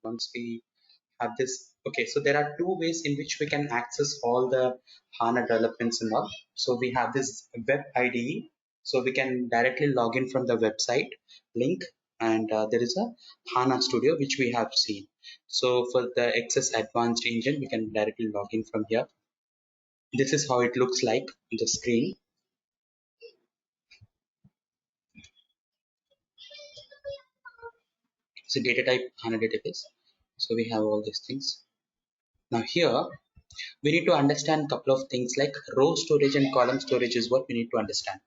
once we have this, okay, so there are two ways in which we can access all the HANA developments and all. So we have this web IDE, so we can directly log in from the website link, and there is a HANA Studio which we have seen. So for the Access Advanced Engine, we can directly log in from here. This is how it looks like on the screen. It's a data type HANA database. So we have all these things. Now here we need to understand a couple of things like row storage and column storage is what we need to understand.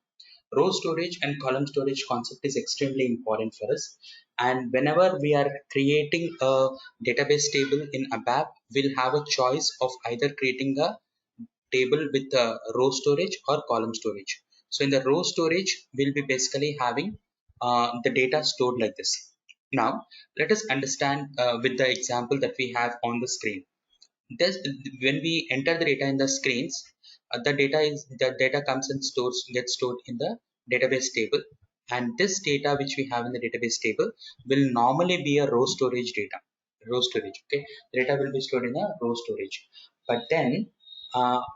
Row storage and column storage concept is extremely important for us. And whenever we are creating a database table in ABAP, we'll have a choice of either creating a table with row storage or column storage. So in the row storage, we'll be basically having the data stored like this. Now, let us understand with the example that we have on the screen. This, when we enter the data in the screens, the data comes and gets stored in the database table, and this data which we have in the database table will normally be a row storage data. Row storage, okay, data will be stored in a row storage. But then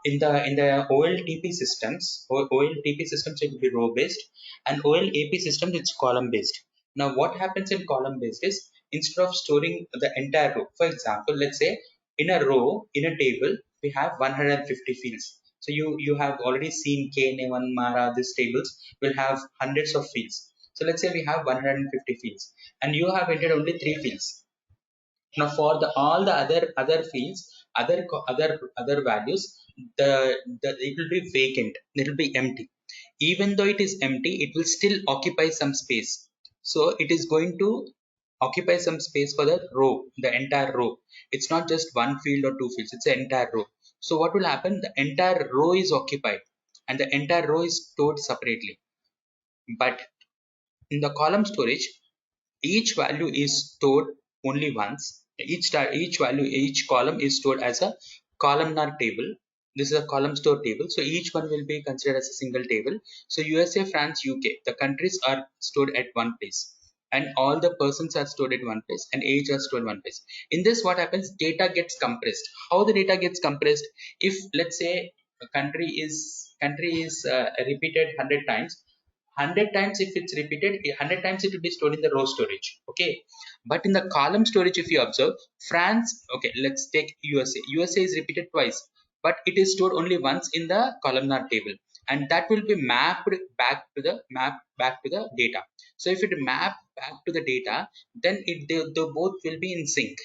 in the OLTP systems, OLTP systems it will be row based, and OLAP systems it's column based. Now what happens in column based is instead of storing the entire row, for example, let's say in a row in a table we have 150 fields. So you have already seen K1 Mara, these tables will have hundreds of fields. So let's say we have 150 fields and you have entered only 3 fields. Now for the all the other fields, other values, the it will be vacant, it will be empty. Even though it is empty, it will still occupy some space. So it is going to occupy some space for the row, the entire row. It's not just one field or two fields, it's the entire row. So what will happen, the entire row is occupied and the entire row is stored separately. But in the column storage, each value is stored only once. Each value, each column is stored as a columnar table. This is a column store table. So each one will be considered as a single table. So USA, France, UK, the countries are stored at one place. And all the persons are stored at one place and age are stored one place. In this, what happens? Data gets compressed. How the data gets compressed? If let's say a country is repeated 100 times, 100 times if it's repeated, 100 times it will be stored in the row storage, okay. But in the column storage, if you observe, France, okay, let's take USA is repeated twice, but it is stored only once in the columnar table, and that will be mapped back to the data. So if it map back to the data, then they both will be in sync.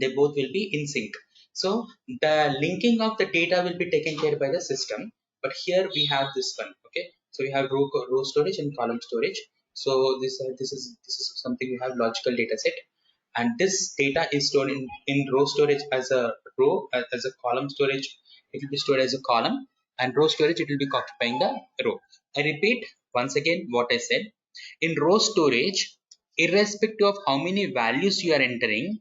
They both will be in sync. So the linking of the data will be taken care by the system. But here we have this one, okay. So we have row storage and column storage. So this is something. We have logical data set, and this data is stored in row storage as a row, as a column storage it will be stored as a column, and row storage it will be occupying the row. I repeat once again what I said. In row storage, irrespective of how many values you are entering,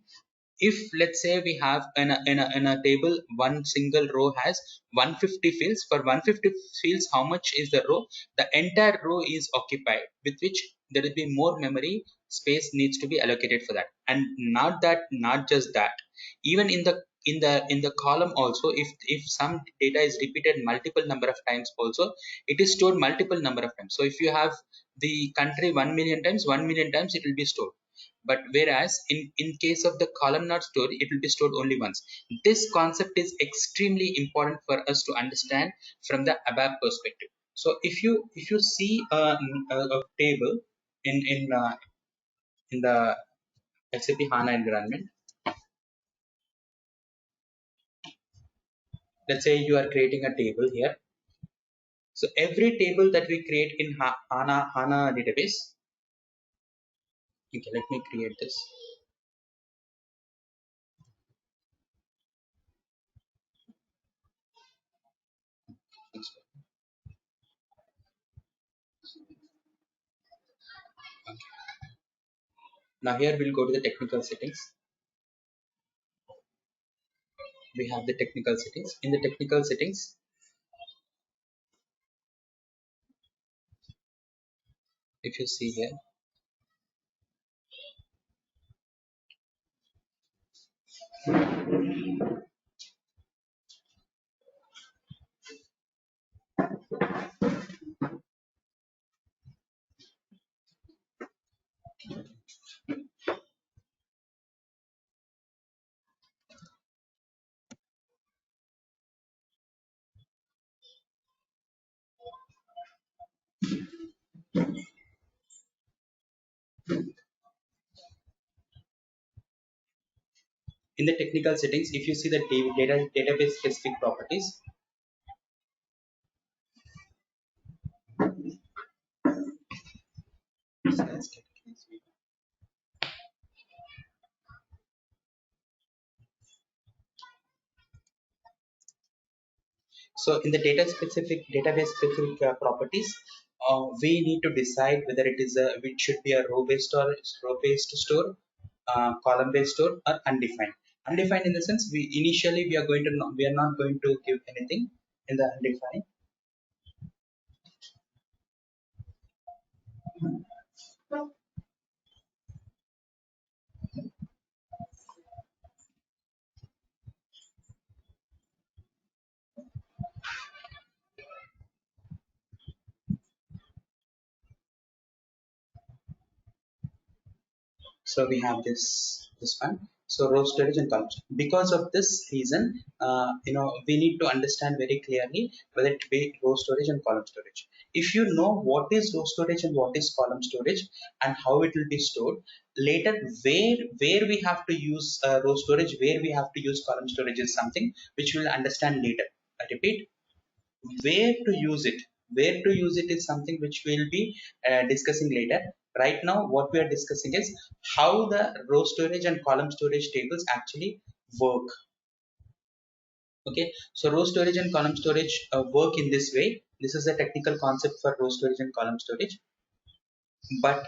if let's say we have in a table, one single row has 150 fields. For 150 fields, how much is the row? The entire row is occupied, with which there will be more memory space needs to be allocated for that. And not just that, even in the column also, if some data is repeated multiple number of times also, it is stored multiple number of times. So if you have the country 1 million times, 1 million times it will be stored. But whereas in case of the columnar store, it will be stored only once. This concept is extremely important for us to understand from the ABAP perspective. So if you see a table in the SAP HANA environment, let's say you are creating a table here. So every table that we create in HANA database, okay, let me create this. Okay. Now here we'll go to the technical settings. We have the technical settings. In the technical settings, if you see here, In the technical settings, if you see the database specific properties, so in the database specific properties, we need to decide whether it should be a row based store, column based store, or undefined. Undefined in the sense, we initially we are not going to give anything in the undefined. So we have this one. So row storage and column storage. Because of this reason, we need to understand very clearly whether it be row storage and column storage. If you know what is row storage and what is column storage and how it will be stored, later where we have to use row storage, where we have to use column storage is something which we will understand later. I repeat, where to use it is something which we'll be discussing later. Right now what we are discussing is how the row storage and column storage tables actually work. Okay, so row storage and column storage work in this way. This is a technical concept for row storage and column storage. But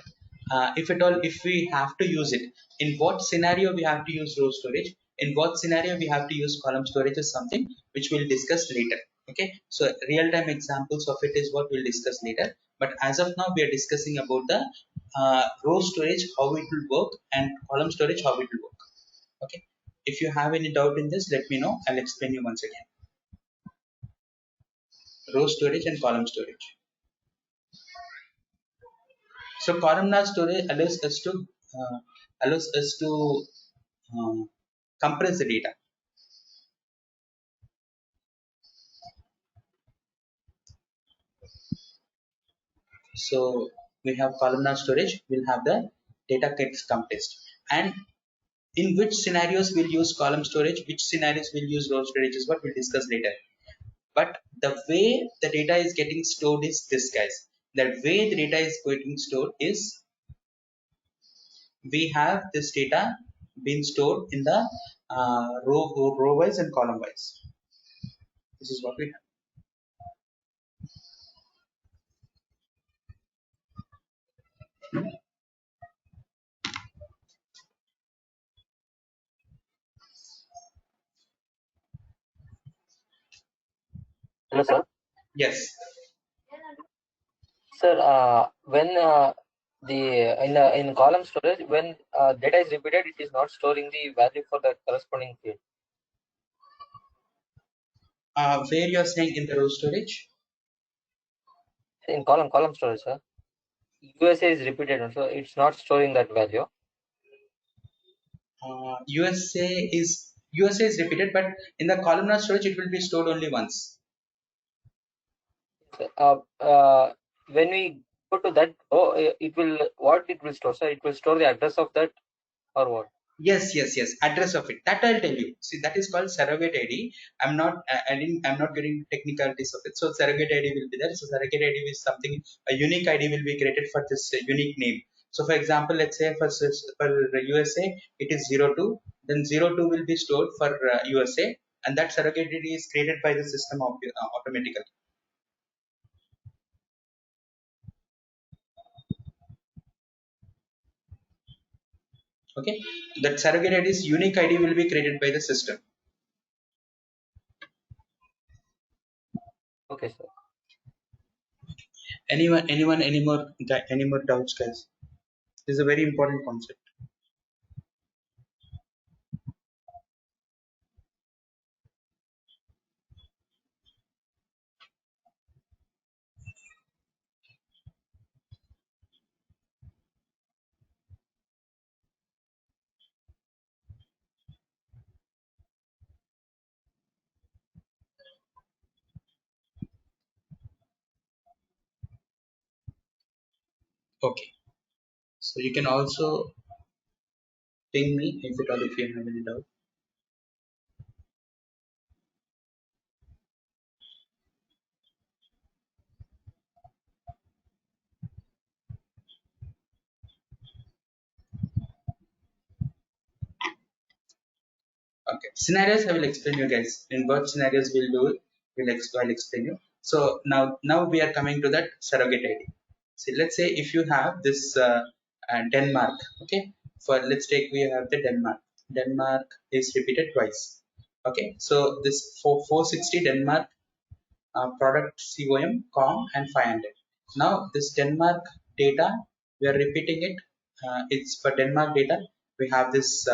if at all, if we have to use it, in what scenario we have to use row storage, in what scenario we have to use column storage is something which we'll discuss later. Okay, so real time examples of it is what we'll discuss later. But as of now we are discussing about the row storage, how it will work, and column storage, how it will work. Okay, if you have any doubt in this, let me know, I'll explain you once again. Row storage and column storage. So columnar storage allows us to uh, compress the data. So we have columnar storage, we'll have the data gets compressed. And in which scenarios we'll use column storage, which scenarios we'll use row storage is what we'll discuss later. But the way the data is getting stored is this, guys. The way the data is getting stored is we have this data being stored in the row wise and column wise. This is what we have. Hello, sir. Yes. Sir, when in column storage, when data is repeated, it is not storing the value for the corresponding field. Where you are saying in the row storage? In column storage, sir, USA is repeated, so it's not storing that value. USA is repeated, but in the columnar storage it will be stored only once. When we go to that, it will store, sir? It will store the address of that or what? Yes. Address of it. That I'll tell you. See, that is called surrogate ID. I'm not getting technicalities of it. So surrogate ID will be there. So surrogate ID is something, a unique ID will be created for this unique name. So for example, let's say for USA, it is 02. Then 02 will be stored for USA, and that surrogate ID is created by the system automatically. Okay, that surrogate ID's unique ID will be created by the system. Okay, sir. Any more doubts, guys? This is a very important concept. Okay, so you can also ping me if at all if you have any doubt. Okay, scenarios I will explain you guys. In what scenarios we'll do it, I'll explain you. So now we are coming to that surrogate ID. See, let's say if you have this Denmark, okay. For let's take we have the Denmark. Denmark is repeated twice. Okay, so this for 460 Denmark product COM, COM and 500. Now this Denmark data, we are repeating it. It's for Denmark data. We have this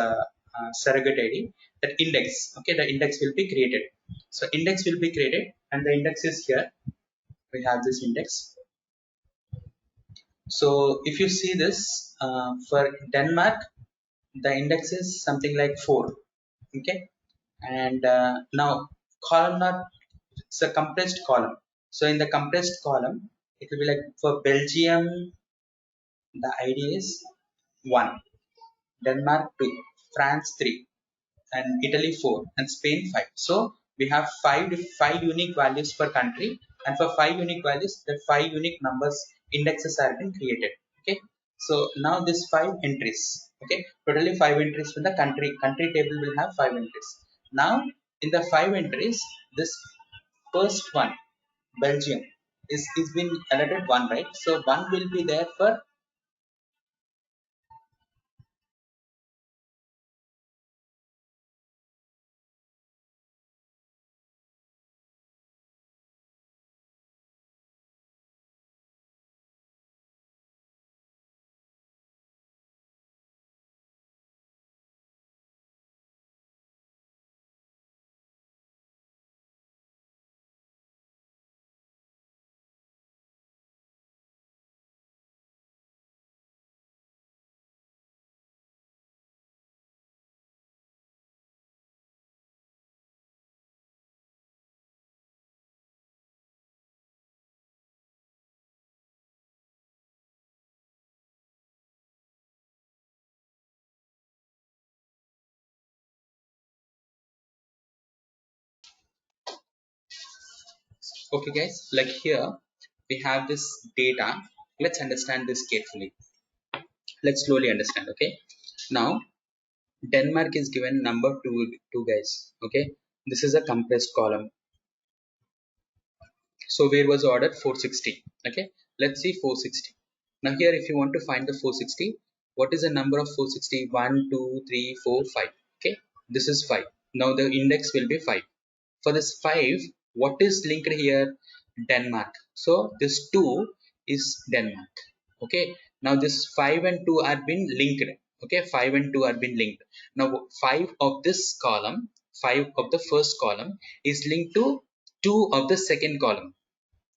surrogate ID, that index. Okay, the index will be created. So index will be created, and the index is here. We have this index. So if you see this for Denmark, the index is something like 4. Okay, and now columnar, it's a compressed column. So in the compressed column, it will be like for Belgium, the ID is 1, Denmark 2, France 3, and Italy 4, and Spain 5. So we have five unique values per country, and for 5 unique values, the 5 unique numbers indexes are been created. Okay, so now this 5 entries. Okay, totally 5 entries from the country table will have 5 entries. Now in the 5 entries, this first one, Belgium, is been added one, right? So one will be there for. Okay, guys, like here we have this data. Let's understand this carefully. Let's slowly understand. Okay, now Denmark is given number two, guys. Okay, this is a compressed column. So where was ordered 460. Okay, let's see 460. Now here, if you want to find the 460, what is the number of 460? 1, 2, 3, 4, 5. Okay, this is 5. Now the index will be 5. For this 5, what is linked here? Denmark. So this 2 is Denmark. Okay, now this 5 and 2 are been linked. Okay, 5 and 2 are been linked. Now 5 of this column, 5 of the first column is linked to 2 of the second column.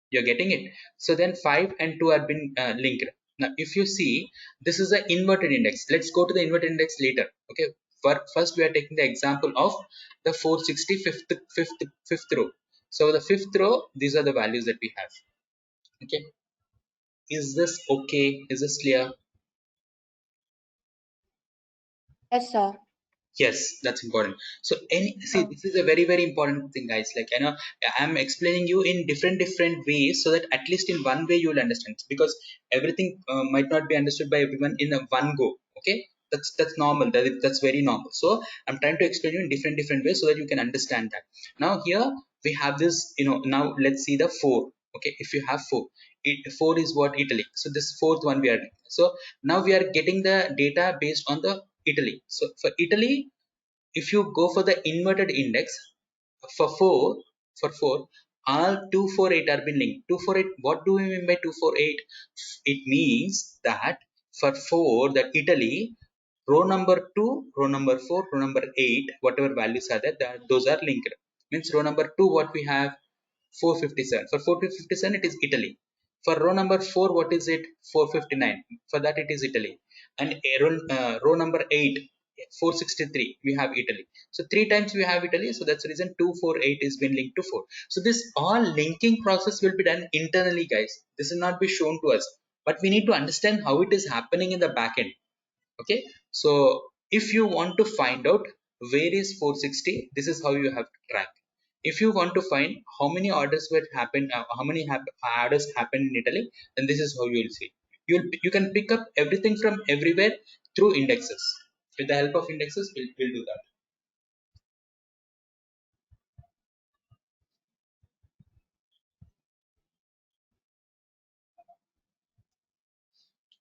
You're getting it? So then 5 and 2 are been linked. Now if you see, this is an inverted index. Let's go to the inverted index later. Okay, first we are taking the example of the 460 fifth row. So the fifth row, these are the values that we have. Okay, is this okay? Is this clear? Yes, sir. Yes, that's important. So any see, Oh, this is a very important thing, guys. Like I'm explaining you in different ways so that at least in one way you will understand. Because everything might not be understood by everyone in a one go. Okay, that's normal. That's very normal. So I'm trying to explain you in different ways so that you can understand that. Now here we have this. Now let's see the 4. Okay, if you have 4, 4 is what? Italy. So this fourth one we are. So now we are getting the data based on the Italy. So for Italy, if you go for the inverted index, for 4, all 248 are been linked. 248, what do we mean by 248? It means that for 4, that Italy, row number 2, row number 4, row number 8, whatever values are there, those are linked. Means row number 2, what we have? 457. For 457, it is Italy. For row number 4, what is it? 459. For that, it is Italy. And row number 8, 463, we have Italy. So 3 times we have Italy. So that's the reason 248 is been linked to 4. So this all linking process will be done internally, guys. This will not be shown to us. but we need to understand how it is happening in the backend. Okay, so if you want to find out where is 460, this is how you have to track. If you want to find how many orders were happened, orders happened in Italy, then this is how you will see. You can pick up everything from everywhere through indexes. With the help of indexes, we'll do that.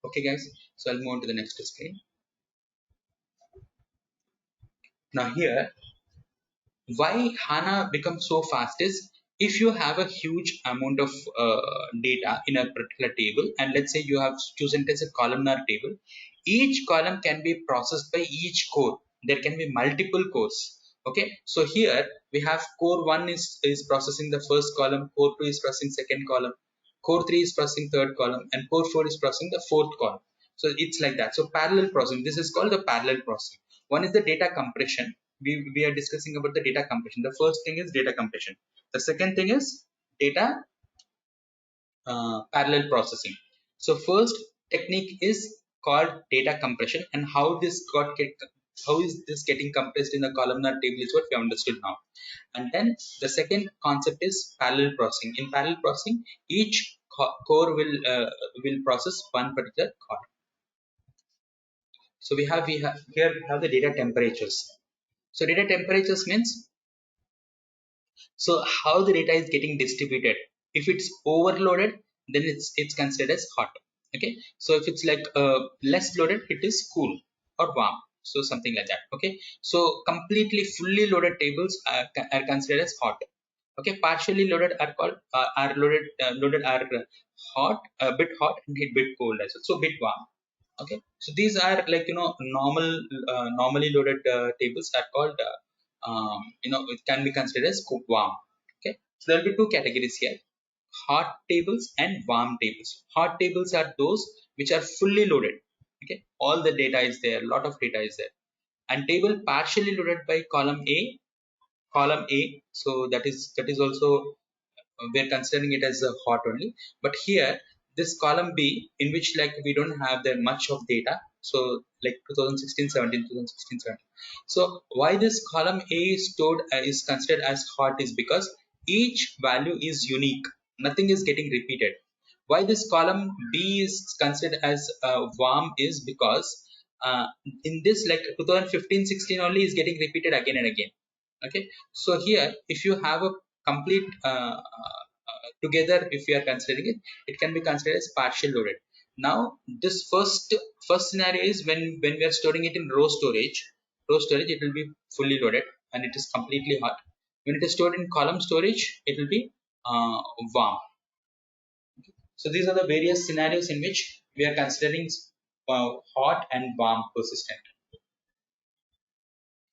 Okay, guys. So I'll move on to the next screen. Now here, why HANA becomes so fast is if you have a huge amount of data in a particular table, and let's say you have chosen it as a columnar table, each column can be processed by each core. There can be multiple cores. Okay, so here we have core 1 is processing the first column, core 2 is processing second column, core 3 is processing third column, and core 4 is processing the fourth column. So it's like that. So parallel processing, this is called the parallel processing. One is the data compression. We are discussing about the data compression. The first thing is data compression. The second thing is data parallel processing. So first technique is called data compression, and how is this getting compressed in the columnar table is what we have understood now. And then the second concept is parallel processing. In parallel processing, each core will process one particular column. So we have the data temperatures. So data temperatures means, so how the data is getting distributed. If it's overloaded, then it's considered as hot. Okay, so if it's like less loaded, it is cool or warm. So something like that. Okay, so completely fully loaded tables are considered as hot. Okay, partially loaded are called loaded are hot, a bit hot, and a bit cold as well. So bit warm. Okay, so these are like normally loaded tables are called it can be considered as warm. Okay, so there will be two categories here: hot tables and warm tables. Hot tables are those which are fully loaded. Okay, all the data is there, a lot of data is there. And table partially loaded by column A, so that is also we're considering it as a hot only. But here, this column B, in which like we don't have that much of data, so like 2016 17 2016 17. So why this column A is stored is considered as hot is because each value is unique, nothing is getting repeated. Why this column B is considered as warm is because in this like 2015 16 only is getting repeated again and again. Okay, so here if you have a complete together, if we are considering it, it can be considered as partial loaded. Now this first scenario is when we are storing it in row storage it will be fully loaded and it is completely hot. When it is stored in column storage, it will be uh, warm. So these are the various scenarios in which we are considering hot and warm persistent.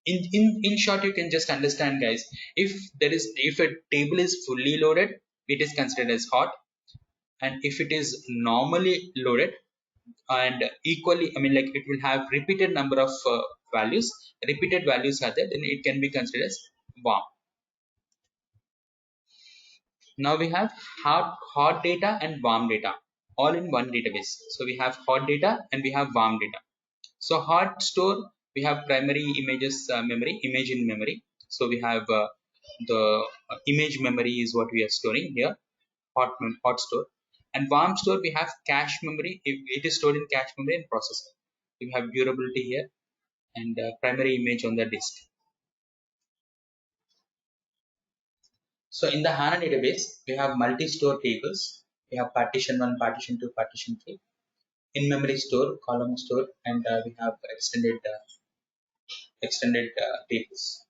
In short, you can just understand, guys, if a table is fully loaded, it is considered as hot. And if it is normally loaded and equally, I mean, like it will have repeated number of repeated values are there, then it can be considered as warm. Now we have hot data and warm data all in one database. So we have hot data and we have warm data. So hot store, we have primary images image in memory. So we have the image memory is what we are storing here, hot store. And warm store, we have cache memory. It is stored in cache memory and processor. We have durability here and primary image on the disk. So in the HANA database, we have multi-store tables. We have partition 1, partition 2, partition 3. In memory store, column store, and we have extended tables.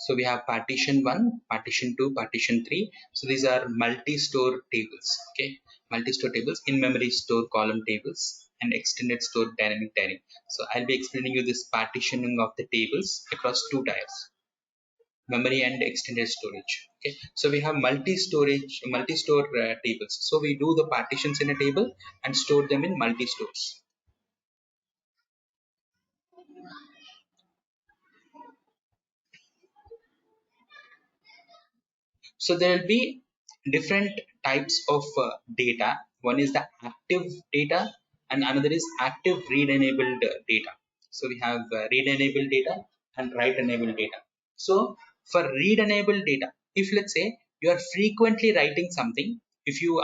So we have partition 1, partition 2, partition 3. So these are multi-store tables. Okay, multi-store tables, in-memory store column tables, and extended store dynamic tiering. So I'll be explaining you this partitioning of the tables across two tiers: memory and extended storage. Okay, so we have multi-store tables. So we do the partitions in a table and store them in multi-stores. So there will be different types of data. One is the active data, and another is active read enabled data. So we have read enabled data and write enabled data. So for read enabled data, if let's say you are frequently writing something, if you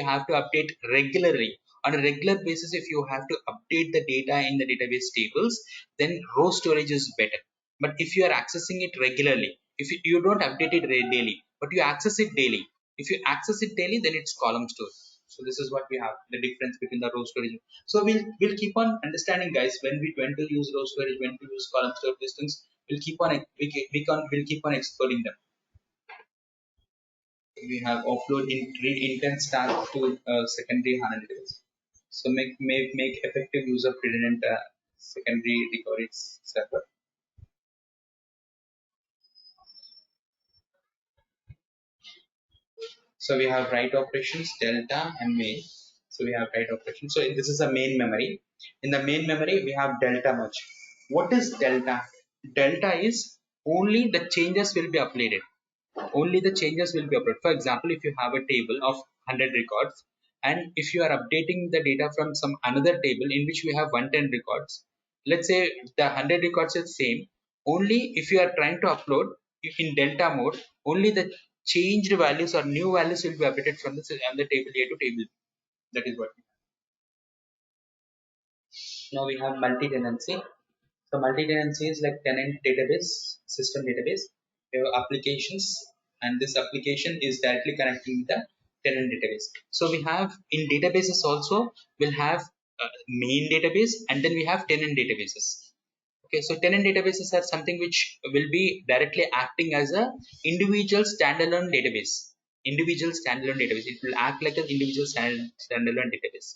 have to update regularly on a regular basis, if you have to update the data in the database tables, then row storage is better. But if you are accessing it regularly, if you don't update it daily, but you access it daily, if you access it daily, then it's column storage. So this is what we have, the difference between the row storage. So we'll keep on understanding, guys, when to use row storage, when to use column storage. These things we'll keep on we'll keep on exploring them. We have offload intent start to secondary HANA database. So make effective use of redundant secondary recovery server. So we have write operations, delta and main. So we have write operations. So this is a main memory. In the main memory, we have delta merge. What is delta? Delta is only the changes will be updated. Only the changes will be uploaded. For example, if you have a table of 100 records, and if you are updating the data from some another table in which we have 110 records, let's say the 100 records is same, only if you are trying to upload in delta mode, only the changed values or new values will be updated from the table A to table B. That is what. Now we have multi-tenancy. So multi-tenancy is like tenant database, system database. We have applications, and this application is directly connecting with the tenant database. So we have in databases also, we'll have main database, and then we have tenant databases. Okay, so tenant databases are something which will be directly acting as a individual standalone database. Individual standalone database. It will act like an individual standalone database.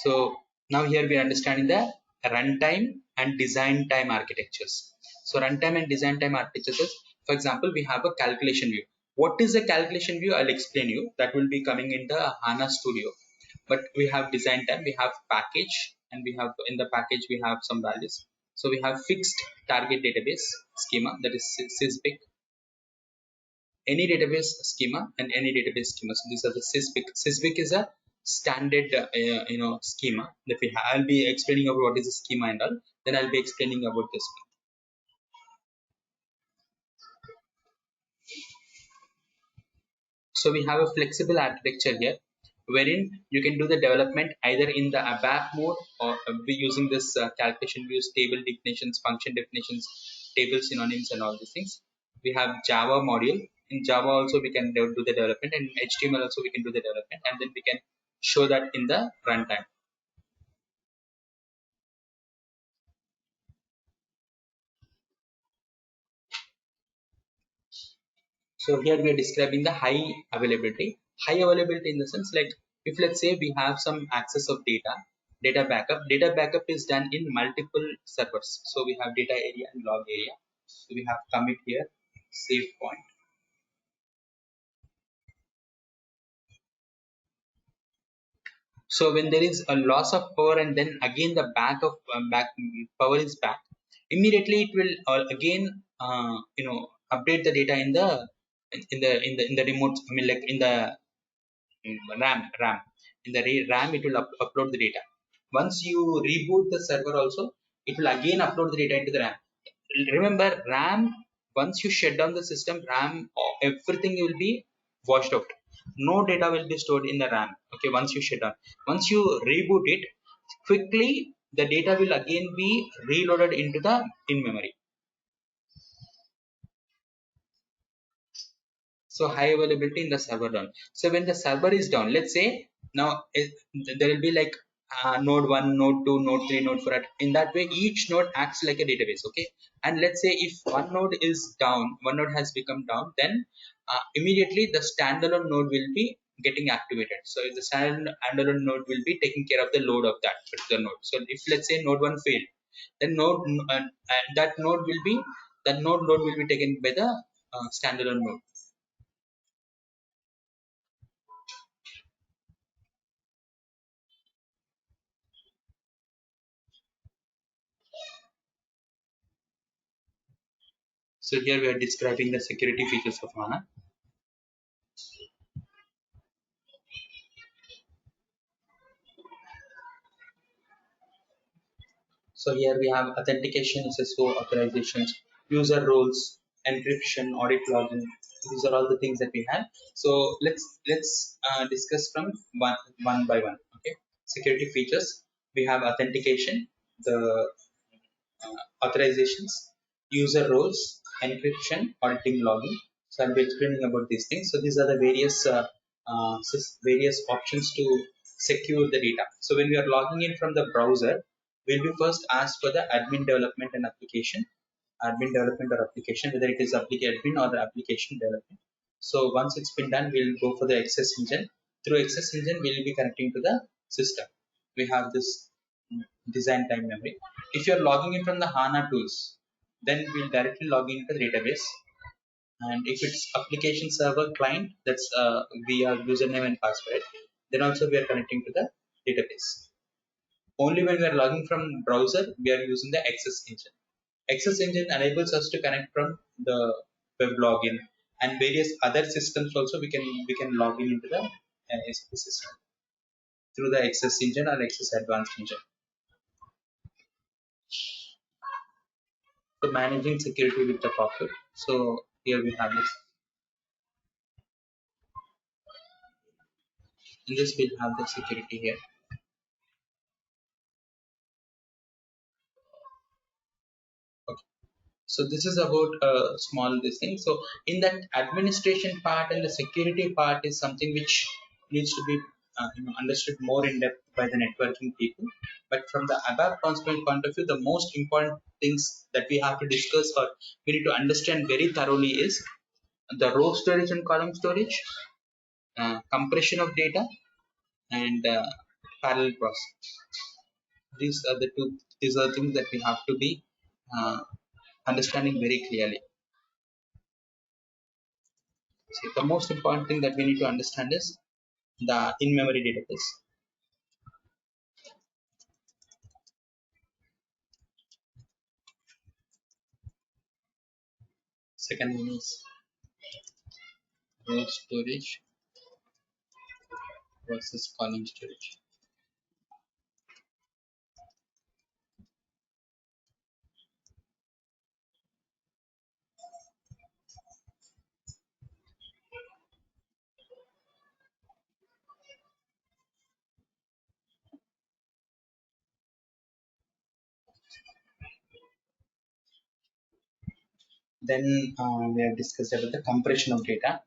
So now here we are understanding the runtime and design time architectures. So runtime and design time architectures is, for example, we have a calculation view. What is a calculation view? I'll explain you. That will be coming in the HANA Studio. But we have design time, we have package, and we have in the package we have some values. So we have fixed target database schema, that is SysBig, any database schema and any database schema. So these are the SysBig. SysBig is a standard schema that we have. I'll be explaining about what is a schema and all. Then I'll be explaining about this one. So we have a flexible architecture here, wherein you can do the development either in the ABAP mode or be using this calculation views, table definitions, function definitions, table synonyms, and all these things. We have Java module. In Java also we can do the development, and HTML also we can do the development, and then we can show that in the runtime. So here we are describing the high availability. High availability in the sense, like if let's say we have some access of data, data backup. Data backup is done in multiple servers. So we have data area and log area. So we have commit here, save point. So when there is a loss of power and then again the back power is back, immediately it will again update the data in the remote. I mean, like in the RAM. In the RAM, it will upload the data. Once you reboot the server also, it will again upload the data into the RAM. Remember, RAM, once you shut down the system, RAM, everything will be washed out. No data will be stored in the RAM. Okay, once you shut down. Once you reboot it, quickly the data will again be reloaded into the in memory. So high availability in the server down. So when the server is down, let's say now there will be like node 1, node 2, node 3, node 4. In that way, each node acts like a database. Okay, and let's say if one node is down, one node has become down, then immediately the standalone node will be getting activated. So if the standalone node will be taking care of the load of that particular node. So if let's say node 1 failed, then that node will be, that node load will be taken by the standalone node. So here we are describing the security features of HANA. So here we have authentication, SSO, authorizations, user roles, encryption, audit login. These are all the things that we have. So let's discuss from one by one. Okay, security features. We have authentication, the authorizations, user roles, encryption, auditing logging. So I'll be explaining about these things. So these are the various options to secure the data. So when we are logging in from the browser, we'll be first asked for the admin development and application, admin development or application, whether it is admin or the application development. So once it's been done, we'll go for the access engine. Through access engine, we'll be connecting to the system. We have this design time memory. If you're logging in from the HANA tools, then we'll directly log into the database. And if it's application server client, that's via username and password, then also we are connecting to the database. Only when we are logging from browser, we are using the access engine. Access engine enables us to connect from the web login and various other systems also. We can log in into the SAP system through the access engine or access advanced engine. So managing security with the pocket. So here we have this. In this we'll have the security here. Okay. So this is about small this thing. So in that administration part and the security part is something which needs to be understood more in depth by the networking people. But from the ABAP concept point of view, the most important things that we have to discuss or we need to understand very thoroughly is the row storage and column storage, compression of data, and parallel processing. These are the two. These are the things that we have to be uh, understanding very clearly. See, the most important thing that we need to understand is the in-memory database. Second one is row storage versus column storage. Then we have discussed about the compression of data.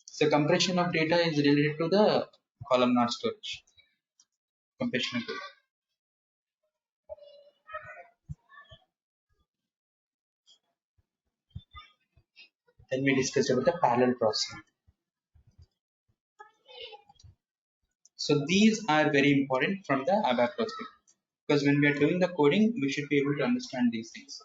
So compression of data is related to the columnar storage. Compression of data. Then we discussed about the parallel processing. So these are very important from the ABAP perspective, because when we are doing the coding, we should be able to understand these things.